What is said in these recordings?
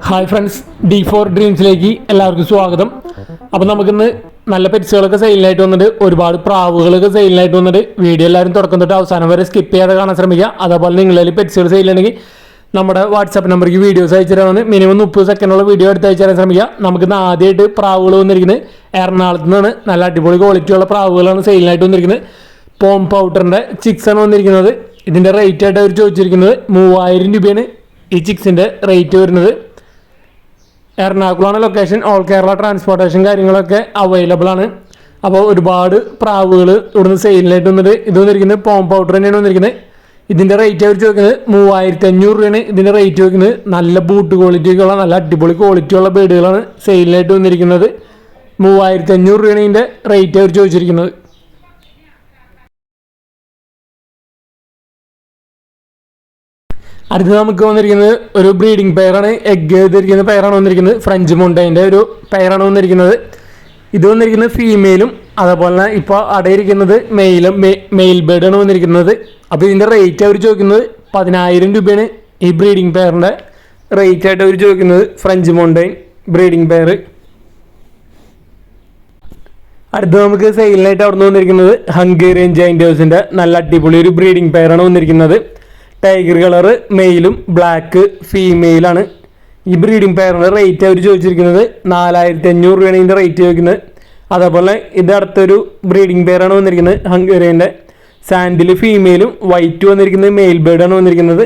Hi friends, D4 ഡ്രീംസിലേക്ക് എല്ലാവർക്കും സ്വാഗതം. അപ്പോൾ നമുക്കിന്ന് നല്ല പെറ്റ്സുകളൊക്കെ സെയിലിനായിട്ട് വന്നിട്ട് ഒരുപാട് പ്രാവുകളൊക്കെ സെയിലിനായിട്ട് വന്നിട്ട് വീഡിയോ എല്ലാവരും തുടക്കം തൊട്ട് അവസാനം വരെ സ്കിപ്പ് ചെയ്യാതെ കാണാൻ ശ്രമിക്കുക. അതേപോലെ നിങ്ങളിൽ പെറ്റ്സുകൾ സെയിലുണ്ടെങ്കിൽ നമ്മുടെ വാട്സാപ്പ് നമ്പർക്ക് വീഡിയോസ് അയച്ചു തരാമെന്ന് മിനിമം 30 സെക്കൻഡുള്ള വീഡിയോ എടുത്ത് അയച്ചു തരാൻ ശ്രമിക്കുക. നമുക്കിന്ന് ആദ്യമായിട്ട് പ്രാവുകൾ വന്നിരിക്കുന്നത് എറണാകുളത്ത് നിന്നാണ്. നല്ല അടിപൊളി ക്വാളിറ്റിയുള്ള പ്രാവുകളാണ് സെയിലിനായിട്ട് വന്നിരിക്കുന്നത്. പോം പൗഡറിൻ്റെ ചിക്സാണ് വന്നിരിക്കുന്നത്. ഇതിൻ്റെ റേറ്റ് ആയിട്ട് അവർ ചോദിച്ചിരിക്കുന്നത് 3000 രൂപയാണ് ഈ ചിക്സിൻ്റെ റേറ്റ് വരുന്നത്. എറണാകുളമാണ് ലൊക്കേഷൻ. ഓൾ കേരള ട്രാൻസ്പോർട്ടേഷൻ കാര്യങ്ങളൊക്കെ അവൈലബിൾ ആണ്. അപ്പോൾ ഒരുപാട് പ്രാവുകൾ ഇവിടുന്ന് സെയിലിനായിട്ട് വന്നിട്ട് ഇത് വന്നിരിക്കുന്നത് പോം പൗഡർ തന്നെയാണ് വന്നിരിക്കുന്നത്. ഇതിൻ്റെ റേറ്റ് അവർ ചോദിക്കുന്നത് 3500 രൂപയാണ് ഇതിൻ്റെ റേറ്റ് ചോദിക്കുന്നത്. നല്ല ബൂട്ട് ക്വാളിറ്റിയൊക്കെയുള്ള നല്ല അടിപൊളി ക്വാളിറ്റിയുള്ള ബേഡുകളാണ് സെയിലിനായിട്ട് വന്നിരിക്കുന്നത്. 3500 രൂപയാണ് ഇതിൻ്റെ റേറ്റ് അവർ ചോദിച്ചിരിക്കുന്നത്. അടുത്ത് നമുക്ക് വന്നിരിക്കുന്നത് ഒരു ബ്രീഡിംഗ് പെയറാണ്. എഗ് ചെയ്തിരിക്കുന്ന പെയറാണ് വന്നിരിക്കുന്നത്. ഫ്രഞ്ച് മൊണ്ടൈൻ്റെ ഒരു പെയറാണ് വന്നിരിക്കുന്നത്. ഇത് വന്നിരിക്കുന്നത് ഫീമെയിലും അതേപോലെ തന്നെ ഇപ്പോൾ അടയിരിക്കുന്നത് മെയിൽ ബേർഡാണ് വന്നിരിക്കുന്നത്. അപ്പോൾ ഇതിൻ്റെ റേറ്റ് അവർ ചോദിക്കുന്നത് 10000 രൂപയാണ് ഈ ബ്രീഡിംഗ് പെയറിൻ്റെ റേറ്റ് ആയിട്ട് അവർ ചോദിക്കുന്നത്. French Mondain breeding pair. അടുത്ത് നമുക്ക് സെയിലിനായിട്ട് അവിടെ നിന്ന് വന്നിരിക്കുന്നത് ഹംഗേറിയൻ ജൈൻറ്റേഴ്സിൻ്റെ നല്ല അടിപൊളി ഒരു ബ്രീഡിംഗ് പെയറാണ് വന്നിരിക്കുന്നത്. ടൈഗർ കളറ് മെയിലും ബ്ലാക്ക് ഫീമെയിലാണ്. ഈ ബ്രീഡിംഗ് പെയറിൻ്റെ റേറ്റ് അവർ ചോദിച്ചിരിക്കുന്നത് 4500 രൂപയാണ് ഇതിൻ്റെ റേറ്റ് ചോദിക്കുന്നത്. അതേപോലെ ഇത് അടുത്തൊരു ബ്രീഡിംഗ് പെയറാണ് വന്നിരിക്കുന്നത് ഹംഗേറിയൻ്റെ. സാൻഡിൽ ഫീമെയിലും വൈറ്റ് വന്നിരിക്കുന്നത് മെയിൽ ബേർഡാണ് വന്നിരിക്കുന്നത്.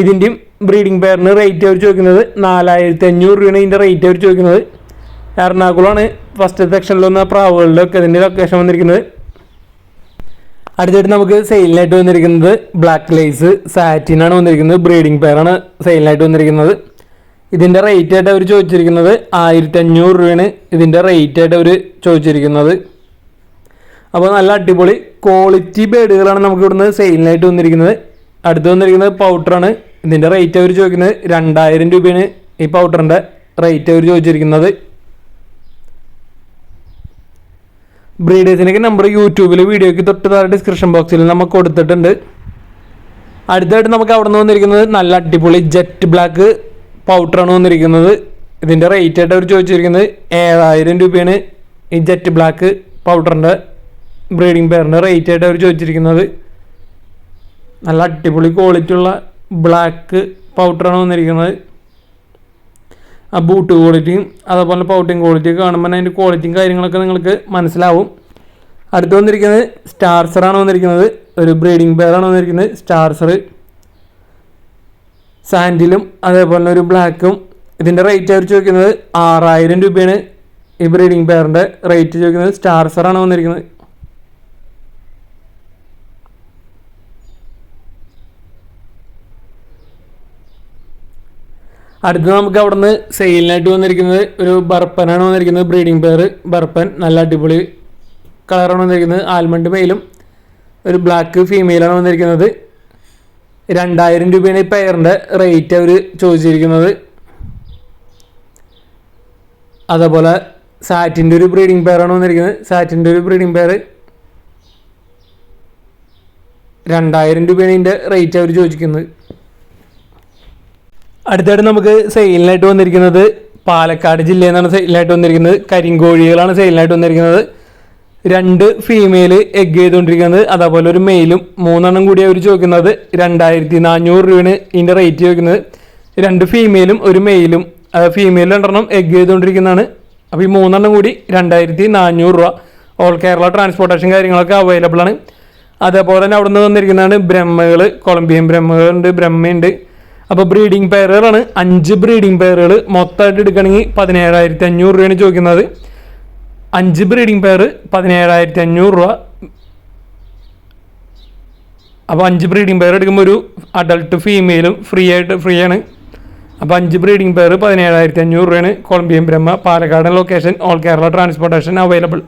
ഇതിൻ്റെയും ബ്രീഡിംഗ് പെയറിന് റേറ്റ് അവർ ചോദിക്കുന്നത് 4500 രൂപയാണ് ഇതിൻ്റെ റേറ്റ് അവർ ചോദിക്കുന്നത്. എറണാകുളമാണ് ഫസ്റ്റ് സെക്ഷനിൽ വന്ന പ്രാവുകളുടെ ഒക്കെ ഇതിൻ്റെ ലൊക്കേഷൻ വന്നിരിക്കുന്നത്. അടുത്തായിട്ട് നമുക്ക് സെയിലിനായിട്ട് വന്നിരിക്കുന്നത് ബ്ലാക്ക് ലേസ് സാറ്റിനാണ് വന്നിരിക്കുന്നത്. ബ്രീഡിംഗ് പെയറാണ് സെയിലിനായിട്ട് വന്നിരിക്കുന്നത്. ഇതിൻ്റെ റേറ്റ് ആയിട്ട് അവർ ചോദിച്ചിരിക്കുന്നത് 1500 രൂപയാണ് ഇതിൻ്റെ റേറ്റ് ആയിട്ട് അവർ ചോദിച്ചിരിക്കുന്നത്. അപ്പോൾ നല്ല അടിപൊളി ക്വാളിറ്റി ബേഡുകളാണ് നമുക്ക് ഇവിടുന്ന് സെയിലിനായിട്ട് വന്നിരിക്കുന്നത്. അടുത്ത് വന്നിരിക്കുന്നത് പൗഡറാണ്. ഇതിൻ്റെ റേറ്റ് അവർ ചോദിക്കുന്നത് 2000 രൂപയാണ് ഈ പൗഡറിൻ്റെ റേറ്റ് അവർ ചോദിച്ചിരിക്കുന്നത്. ബ്രീഡേഴ്സിനൊക്കെ നമ്പർ യൂട്യൂബിൽ വീഡിയോയ്ക്ക് തൊട്ട് താഴെ ഡിസ്ക്രിപ്ഷൻ ബോക്സിൽ നമുക്ക് കൊടുത്തിട്ടുണ്ട്. അടുത്തായിട്ട് നമുക്ക് അവിടെ നിന്ന് വന്നിരിക്കുന്നത് നല്ല അടിപൊളി ജെറ്റ് ബ്ലാക്ക് പൗഡറാണ് വന്നിരിക്കുന്നത്. ഇതിൻ്റെ റേറ്റ് ആയിട്ട് അവർ ചോദിച്ചിരിക്കുന്നത് 7000 രൂപയാണ് ഈ ജെറ്റ് ബ്ലാക്ക് പൗഡറിൻ്റെ ബ്രീഡിംഗ് പെയറിൻ്റെ റേറ്റ് ആയിട്ട് അവർ ചോദിച്ചിരിക്കുന്നത്. നല്ല അടിപൊളി ക്വാളിറ്റി ഉള്ള ബ്ലാക്ക് പൗഡറാണ് വന്നിരിക്കുന്നത്. ആ ബൂട്ട് ക്വാളിറ്റിയും അതേപോലെ പൗട്ടിങ് ക്വാളിറ്റിയൊക്കെ കാണുമ്പോൾ അതിൻ്റെ ക്വാളിറ്റിയും കാര്യങ്ങളൊക്കെ നിങ്ങൾക്ക് മനസ്സിലാവും. അടുത്ത് വന്നിരിക്കുന്നത് സ്റ്റാർസറാണ് വന്നിരിക്കുന്നത്. ഒരു ബ്രീഡിംഗ് പെയറാണ് വന്നിരിക്കുന്നത് സ്റ്റാർസർ. സാൻഡിലും അതേപോലെ ഒരു ബ്ലാക്കും. ഇതിൻ്റെ റേറ്റ് അവർ ചോദിക്കുന്നത് 6000 രൂപയാണ് ഈ ബ്രീഡിംഗ് പെയറിൻ്റെ റേറ്റ് ചോദിക്കുന്നത്. സ്റ്റാർസറാണ് വന്നിരിക്കുന്നത്. അടുത്ത് നമുക്ക് അവിടെ നിന്ന് സെയിലിനായിട്ട് വന്നിരിക്കുന്നത് ഒരു ബർപ്പനാണ് വന്നിരിക്കുന്നത്. ബ്രീഡിംഗ് പെയർ ബർപ്പൻ നല്ല അടിപൊളി കളറാണ് വന്നിരിക്കുന്നത്. ആൽമണ്ട് മെയിലും ഒരു ബ്ലാക്ക് ഫീമെയിലാണ് വന്നിരിക്കുന്നത്. 2000 രൂപയാണ് ഈ പെയറിൻ്റെ റേറ്റ് അവർ ചോദിച്ചിരിക്കുന്നത്. അതേപോലെ സാറ്റിൻ്റെ ഒരു ബ്രീഡിംഗ് പെയറാണ് വന്നിരിക്കുന്നത്. സാറ്റിൻ്റെ ഒരു ബ്രീഡിംഗ് പെയർ 2000 രൂപയാണ് ഇതിൻ്റെ റേറ്റ് അവർ ചോദിക്കുന്നത്. അടുത്തായിട്ട് നമുക്ക് സെയിലിനായിട്ട് വന്നിരിക്കുന്നത് പാലക്കാട് ജില്ലയിൽ നിന്നാണ് സെയിലിനായിട്ട് വന്നിരിക്കുന്നത്. കരിങ്കോഴികളാണ് സെയിലിനായിട്ട് വന്നിരിക്കുന്നത്. 2 ഫീമെയിൽ എഗ് ചെയ്തുകൊണ്ടിരിക്കുന്നത്. അതേപോലെ ഒരു മെയിലും 3 കൂടി അവർ ചോദിക്കുന്നത് 2400 രൂപയാണ് ഇതിൻ്റെ റേറ്റ് ചോദിക്കുന്നത്. 2 ഫീമെയിലും ഒരു മെയിലും ഫീമെയിൽ 2 എഗ് ചെയ്തുകൊണ്ടിരിക്കുന്നതാണ്. അപ്പോൾ ഈ 3 കൂടി 2400 രൂപ. ഓൾ കേരള ട്രാൻസ്പോർട്ടേഷൻ കാര്യങ്ങളൊക്കെ അവൈലബിൾ ആണ്. അതേപോലെ തന്നെ അവിടെ നിന്ന് വന്നിരിക്കുന്നതാണ് ബ്രഹ്മകൾ. കൊളംബിയൻ ബ്രഹ്മകളുണ്ട്, ബ്രഹ്മയുണ്ട്. അപ്പോൾ ബ്രീഡിംഗ് പെയറുകളാണ് 5 ബ്രീഡിംഗ് പെയറുകൾ മൊത്തമായിട്ട് എടുക്കുകയാണെങ്കിൽ 17500 രൂപയാണ് ചോദിക്കുന്നത്. 5 ബ്രീഡിംഗ് പെയർ 17500 രൂപ. അപ്പോൾ 5 ബ്രീഡിംഗ് പെയർ എടുക്കുമ്പോൾ ഒരു അഡൾട്ട് ഫീമെയിലും ഫ്രീ ആണ്. അപ്പോൾ 5 ബ്രീഡിംഗ് പെയർ 17500 രൂപയാണ്. Columbian Brahma, Palakkad location, all Kerala transportation available.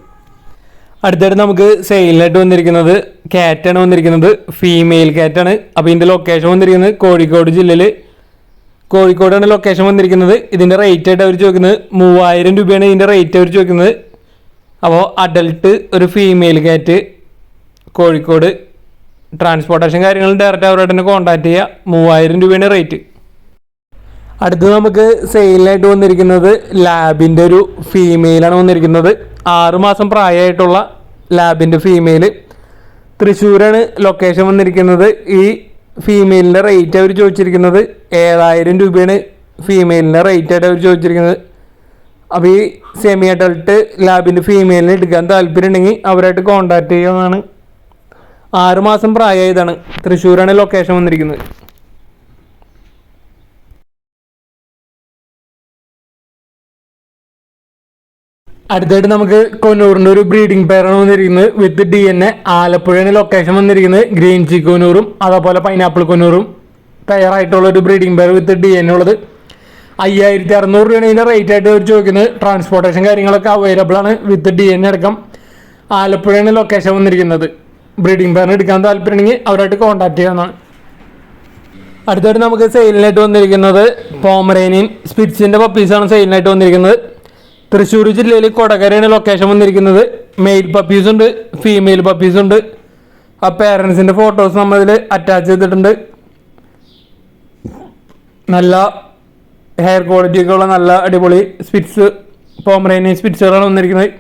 അടുത്തായിട്ട് നമുക്ക് സെയിലിനായിട്ട് വന്നിരിക്കുന്നത് ക്യാറ്റാണ് വന്നിരിക്കുന്നത്. ഫീമെയിൽ ക്യാറ്റാണ്. അപ്പോൾ ഇതിൻ്റെ ലൊക്കേഷൻ വന്നിരിക്കുന്നത് കോഴിക്കോട് ജില്ലയിൽ കോഴിക്കോടാണ് ലൊക്കേഷൻ വന്നിരിക്കുന്നത്. ഇതിൻ്റെ റേറ്റ് ആയിട്ട് അവർ ചോദിക്കുന്നത് 3000 രൂപയാണ് ഇതിൻ്റെ റേറ്റ് അവർ ചോദിക്കുന്നത്. അപ്പോൾ അഡൽട്ട് ഒരു ഫീമെയിൽ ക്യാറ്റ് കോഴിക്കോട് ട്രാൻസ്പോർട്ടേഷൻ കാര്യങ്ങൾ ഡയറക്റ്റ് അവരോട് തന്നെ കോൺടാക്ട് ചെയ്യുക. 3000 രൂപയാണ് റേറ്റ്. അടുത്ത് നമുക്ക് സെയിലിനായിട്ട് വന്നിരിക്കുന്നത് ലാബിൻ്റെ ഒരു ഫീമെയിലാണ് വന്നിരിക്കുന്നത്. 6 മാസം പ്രായമായിട്ടുള്ള ലാബിൻ്റെ ഫീമെയിൽ. തൃശ്ശൂരാണ് ലൊക്കേഷൻ വന്നിരിക്കുന്നത്. ഈ ഫീമെയിലിൻ്റെ റേറ്റ് അവർ ചോദിച്ചിരിക്കുന്നത് 7000 രൂപയാണ് ഫീമെയിലിൻ്റെ റേറ്റായിട്ട് അവർ ചോദിച്ചിരിക്കുന്നത്. അപ്പോൾ ഈ സെമി അഡൾട്ട് ലാബിൻ്റെ ഫീമെയിലിന് എടുക്കാൻ താല്പര്യം ഉണ്ടെങ്കിൽ അവരായിട്ട് കോൺടാക്റ്റ് ചെയ്യാവുന്നതാണ്. 6 മാസം പ്രായമായതാണ്. തൃശ്ശൂരാണ് ലൊക്കേഷൻ വന്നിരിക്കുന്നത്. അടുത്തായിട്ട് നമുക്ക് കൊന്നൂറിൻ്റെ ഒരു ബ്രീഡിംഗ് പെയറാണ് വന്നിരിക്കുന്നത് വിത്ത് DNA. ആലപ്പുഴയാണ് ലൊക്കേഷൻ വന്നിരിക്കുന്നത്. ഗ്രീൻ ചീക്ക് കൊന്നൂറും അതേപോലെ പൈനാപ്പിൾ കൊന്നൂറും പെയറായിട്ടുള്ള ഒരു ബ്രീഡിംഗ് പെയർ വിത്ത് DNA ഉള്ളത്. 5600 രൂപയാണ് ഇതിൻ്റെ റേറ്റ് ആയിട്ട് അവർ ചോദിക്കുന്നത്. ട്രാൻസ്പോർട്ടേഷൻ കാര്യങ്ങളൊക്കെ അവൈലബിൾ ആണ് വിത്ത് DNA അടക്കം. ആലപ്പുഴയാണ് ലൊക്കേഷൻ വന്നിരിക്കുന്നത്. ബ്രീഡിംഗ് പെയറിന് എടുക്കാൻ താല്പര്യമുണ്ടെങ്കിൽ അവരായിട്ട് കോൺടാക്ട് ചെയ്യാവുന്നതാണ്. അടുത്തായിട്ട് നമുക്ക് സെയിലിനായിട്ട് വന്നിരിക്കുന്നത് പോമറേനിയൻ സ്പിറ്റ്സിൻ്റെ പപ്പീസാണ് സെയിലിനായിട്ട് വന്നിരിക്കുന്നത്. തൃശ്ശൂർ ജില്ലയിൽ കൊടകരയാണ് ലൊക്കേഷൻ വന്നിരിക്കുന്നത്. മെയിൽ പപ്പീസ് ഉണ്ട്, ഫീമെയിൽ പപ്പീസ് ഉണ്ട്. ആ പേരൻസിൻ്റെ ഫോട്ടോസ് നമ്മളിതിൽ അറ്റാച്ച് ചെയ്തിട്ടുണ്ട്. നല്ല ഹെയർ ക്വാളിറ്റി ഒക്കെ ഉള്ള നല്ല അടിപൊളി സ്പിറ്റ്സ് പോമറേനിയൻ സ്പിറ്റ്സുകളാണ് വന്നിരിക്കുന്നത്.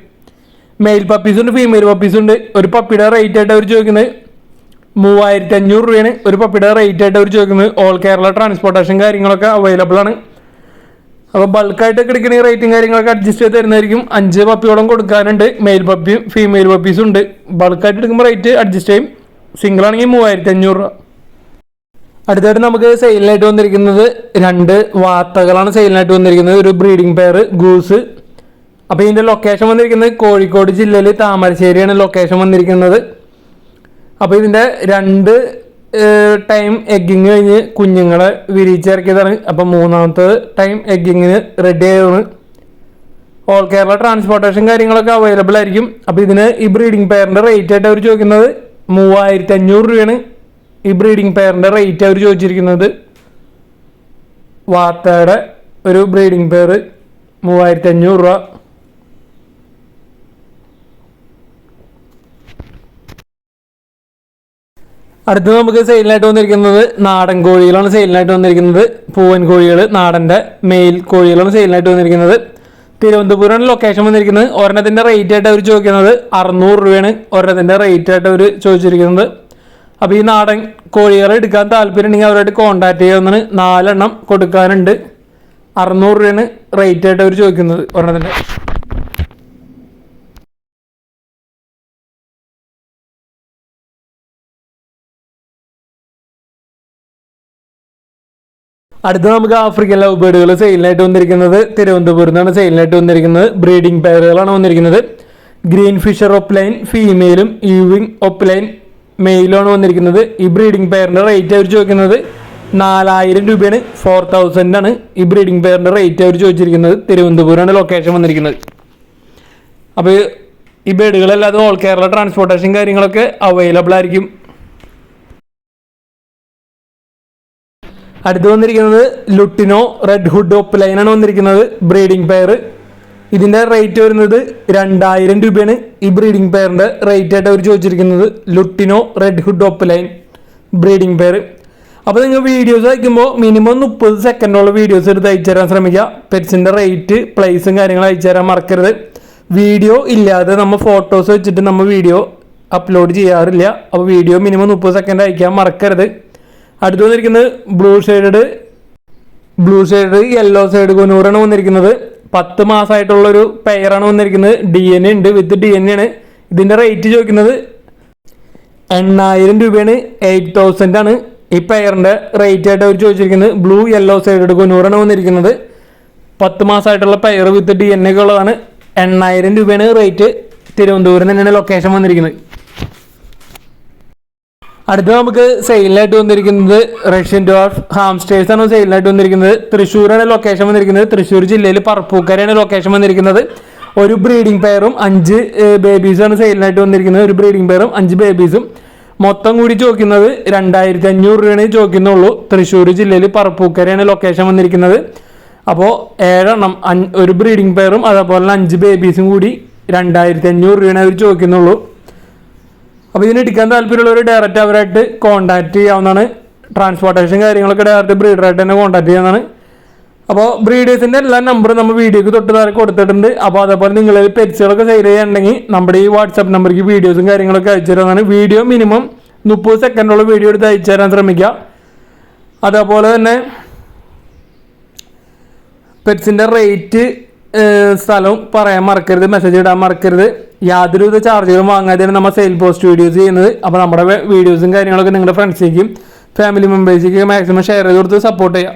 മെയിൽ പപ്പീസ് ഉണ്ട്, ഫീമെയിൽ പപ്പീസ് ഉണ്ട്. ഒരു പപ്പിയുടെ റേറ്റ് ആയിട്ട് അവർ ചോദിക്കുന്നത് 3500 രൂപയാണ് ഒരു പപ്പിയുടെ റേറ്റ് ആയിട്ട് അവർ ചോദിക്കുന്നത്. ഓൾ കേരള ട്രാൻസ്പോർട്ടേഷൻ കാര്യങ്ങളൊക്കെ അവൈലബിൾ ആണ്. അപ്പോൾ ബൾക്കായിട്ടൊക്കെ എടുക്കണമെങ്കിൽ റേറ്റും കാര്യങ്ങളൊക്കെ അഡ്ജസ്റ്റ് ചെയ്ത് തരുന്നതായിരിക്കും. 5 പപ്പിയോളം കൊടുക്കാനുണ്ട്. മെയിൽ പപ്പിയും ഫീമെയിൽ പപ്പീസും ഉണ്ട്. ബൾക്കായിട്ട് എടുക്കുമ്പോൾ റേറ്റ് അഡ്ജസ്റ്റ് ചെയ്യും. സിംഗിൾ ആണെങ്കിൽ 3500 രൂപ. അടുത്തായിട്ട് നമുക്ക് സെയിലിനായിട്ട് വന്നിരിക്കുന്നത് 2 വാത്തകളാണ് സെയിലിനായിട്ട് വന്നിരിക്കുന്നത്. ഒരു ബ്രീഡിംഗ് പെയർ ഗൂസ്. അപ്പോൾ ഇതിൻ്റെ ലൊക്കേഷൻ വന്നിരിക്കുന്നത് കോഴിക്കോട് ജില്ലയിൽ താമരശ്ശേരിയാണ് ലൊക്കേഷൻ വന്നിരിക്കുന്നത്. അപ്പോൾ ഇതിൻ്റെ 2 ടൈം എഗ്ഗിങ് കഴിഞ്ഞ് കുഞ്ഞുങ്ങളെ വിരിച്ചിറക്കിയതാണ്. അപ്പം 3ാമത്തെ ടൈം എഗ്ഗിങ്ങിന് റെഡി ആയതാണ്. ഓൾ കേരള ട്രാൻസ്പോർട്ടേഷൻ കാര്യങ്ങളൊക്കെ അവൈലബിൾ ആയിരിക്കും. അപ്പോൾ ഇതിന് ഈ ബ്രീഡിംഗ് പെയറിൻ്റെ റേറ്റ് ആയിട്ട് അവർ ചോദിക്കുന്നത് 3500 രൂപയാണ് ഈ ബ്രീഡിംഗ് പെയറിൻ്റെ റേറ്റ് അവർ ചോദിച്ചിരിക്കുന്നത്. വാത്തയുടെ ഒരു ബ്രീഡിംഗ് പെയർ 3500 രൂപ. അടുത്ത് നമുക്ക് സെയിലിനായിട്ട് വന്നിരിക്കുന്നത് നാടൻ കോഴികളാണ് സെയിലിനായിട്ട് വന്നിരിക്കുന്നത്. പൂവൻ കോഴികൾ, നാടൻ്റെ മെയിൽ കോഴികളാണ് സെയിലിനായിട്ട് വന്നിരിക്കുന്നത്. തിരുവനന്തപുരമാണ് ലൊക്കേഷൻ വന്നിരിക്കുന്നത്. ഒരെണ്ണത്തിൻ്റെ റേറ്റ് ആയിട്ട് അവർ ചോദിക്കുന്നത് 600 രൂപയാണ് ഒരെണ്ണത്തിൻ്റെ റേറ്റ് ആയിട്ട് അവർ ചോദിച്ചിരിക്കുന്നത്. അപ്പോൾ ഈ നാടൻ കോഴികളെ എടുക്കാൻ താല്പര്യം ഉണ്ടെങ്കിൽ അവരായിട്ട് കോൺടാക്ട് ചെയ്യാവുന്നതാണ്. 4 എണ്ണം കൊടുക്കാനുണ്ട്. 600 രൂപയാണ് റേറ്റ് ആയിട്ട് അവർ ചോദിക്കുന്നത് ഒരെണ്ണത്തിൻ്റെ. അടുത്ത നമുക്ക് ആഫ്രിക്കൻ ലവ് ബേർഡുകൾ സെയിലിനായിട്ട് വന്നിരിക്കുന്നത്. തിരുവനന്തപുരത്ത് നിന്നാണ് സെയിലിനായിട്ട് വന്നിരിക്കുന്നത്. ബ്രീഡിംഗ് പെയറുകളാണ് വന്നിരിക്കുന്നത്. ഗ്രീൻ ഫിഷർ ഒപ്ലൈൻ ഫീമെയിലും ഈവിങ് ഒപ്ലൈൻ മെയിലുമാണ് വന്നിരിക്കുന്നത്. ഈ ബ്രീഡിംഗ് പെയറിൻ്റെ റേറ്റ് അവർ ചോദിക്കുന്നത് 4000 രൂപയാണ്. 4000 ആണ് ഈ ബ്രീഡിംഗ് പെയറിൻ്റെ റേറ്റ് അവർ ചോദിച്ചിരിക്കുന്നത്. തിരുവനന്തപുരമാണ് ലൊക്കേഷൻ വന്നിരിക്കുന്നത്. അപ്പോൾ ഈ ബേഡുകളല്ലാതെ ഓൾ കേരള ട്രാൻസ്പോർട്ടേഷൻ കാര്യങ്ങളൊക്കെ അവൈലബിൾ ആയിരിക്കും. അടുത്ത് വന്നിരിക്കുന്നത് ലുട്ടിനോ റെഡ് ഹുഡ് ഒപ്ലൈനാണ് വന്നിരിക്കുന്നത്. Breeding pair. ഇതിൻ്റെ റേറ്റ് വരുന്നത് 2000 രൂപയാണ് ഈ ബ്രീഡിംഗ് പെയറിൻ്റെ റേറ്റ് ആയിട്ട് അവർ ചോദിച്ചിരിക്കുന്നത്. Lutino red hood opaline breeding pair. അപ്പോൾ നിങ്ങൾ വീഡിയോസ് അയക്കുമ്പോൾ മിനിമം 30 സെക്കൻഡോളം വീഡിയോസ് എടുത്ത് അയച്ചു തരാൻ ശ്രമിക്കുക. പെറ്റ്സിൻ്റെ റേറ്റ്, പ്ലേസും കാര്യങ്ങളും അയച്ചു തരാൻ മറക്കരുത്. വീഡിയോ ഇല്ലാതെ നമ്മൾ ഫോട്ടോസ് വെച്ചിട്ട് നമ്മൾ വീഡിയോ അപ്ലോഡ് ചെയ്യാറില്ല. അപ്പോൾ വീഡിയോ മിനിമം 30 സെക്കൻഡ് അയക്കാൻ മറക്കരുത്. അടുത്ത് വന്നിരിക്കുന്നത് ബ്ലൂ ഷെയ്ഡ് യെല്ലോ സൈഡ് കൊന്നൂറാണ് വന്നിരിക്കുന്നത്. 10 മാസമായിട്ടുള്ളൊരു പെയറാണ് വന്നിരിക്കുന്നത്. DNA ഉണ്ട്, വിത്ത് DNA ആണ്. ഇതിൻ്റെ റേറ്റ് ചോദിക്കുന്നത് 8000 രൂപയാണ്. 8000 ആണ് ഈ പെയറിൻ്റെ റേറ്റ് ആയിട്ട് അവർ ചോദിച്ചിരിക്കുന്നത്. ബ്ലൂ യെല്ലോ സൈഡ് കൊന്നൂറാണ് വന്നിരിക്കുന്നത്. 10 മാസമായിട്ടുള്ള പെയർ വിത്ത് DNA ഒക്കെ ഉള്ളതാണ്. 8000 രൂപയാണ് റേറ്റ്. തിരുവനന്തപുരം തന്നെയാണ് ലൊക്കേഷൻ വന്നിരിക്കുന്നത്. അടുത്ത നമുക്ക് സെയിലിനായിട്ട് വന്നിരിക്കുന്നത് റഷ്യൻ ഡ്വാർഫ് ഹാംസ്റ്റേഴ്സ് ആണ് സെയിലിനായിട്ട് വന്നിരിക്കുന്നത്. തൃശ്ശൂരാണ് ലൊക്കേഷൻ വന്നിരിക്കുന്നത്. തൃശ്ശൂർ ജില്ലയിൽ പറപ്പൂക്കരയാണ് ലൊക്കേഷൻ വന്നിരിക്കുന്നത്. ഒരു ബ്രീഡിംഗ് പെയറും 5 ബേബീസാണ് സെയിലിനായിട്ട് വന്നിരിക്കുന്നത്. ഒരു ബ്രീഡിംഗ് പെയറും 5 ബേബീസും മൊത്തം കൂടി ചോദിക്കുന്നത് 2500 രൂപയാണ് ചോദിക്കുന്നുള്ളൂ. തൃശ്ശൂർ ജില്ലയിൽ പറപ്പൂക്കരയാണ് ലൊക്കേഷൻ വന്നിരിക്കുന്നത്. അപ്പോൾ 7 എണ്ണം, ഒരു ബ്രീഡിംഗ് പെയറും അതേപോലെ 5 ബേബീസും കൂടി 2500 രൂപയാണ് അവർ ചോദിക്കുന്നുള്ളൂ. അപ്പോൾ ഇതിന് എടുക്കാൻ താല്പര്യമുള്ളവർ ഡയറക്റ്റ് അവരായിട്ട് കോൺടാക്ട് ചെയ്യാവുന്നതാണ്. ട്രാൻസ്പോർട്ടേഷൻ കാര്യങ്ങളൊക്കെ ഡയറക്റ്റ് ബ്രീഡറായിട്ട് തന്നെ കോൺടാക്ട് ചെയ്യാവുന്നതാണ്. അപ്പോൾ ബ്രീഡേഴ്സിൻ്റെ എല്ലാ നമ്പറും നമ്മൾ വീഡിയോക്ക് തൊട്ട് താഴെ കൊടുത്തിട്ടുണ്ട്. അപ്പോൾ അതേപോലെ നിങ്ങൾ പെറ്റ്സുകളൊക്കെ സെയിൽ ചെയ്യുകയാണെങ്കിൽ നമ്മുടെ ഈ വാട്സാപ്പ് നമ്പർക്ക് വീഡിയോസും കാര്യങ്ങളൊക്കെ അയച്ചു തരുന്നതാണ്. വീഡിയോ മിനിമം 30 സെക്കൻഡുള്ള വീഡിയോ എടുത്ത് അയച്ചു തരാൻ ശ്രമിക്കുക. അതേപോലെ തന്നെ പെറ്റ്സിൻ്റെ റേറ്റ് സ്ഥലവും പറയാൻ മറക്കരുത്, മെസ്സേജ് ഇടാൻ മറക്കരുത്. യാതൊരുവിധ ചാർജുകളും വാങ്ങാതെയാണ് നമ്മൾ സെയിൽ പോസ്റ്റ് വീഡിയോസ് ചെയ്യുന്നത്. അപ്പോൾ നമ്മുടെ വീഡിയോസും കാര്യങ്ങളൊക്കെ നിങ്ങളുടെ ഫ്രണ്ട്സിലേക്കും ഫാമിലി മെമ്പേഴ്സിലേക്കും മാക്സിമം ഷെയർ ചെയ്ത് കൊടുത്ത് സപ്പോർട്ട് ചെയ്യുക.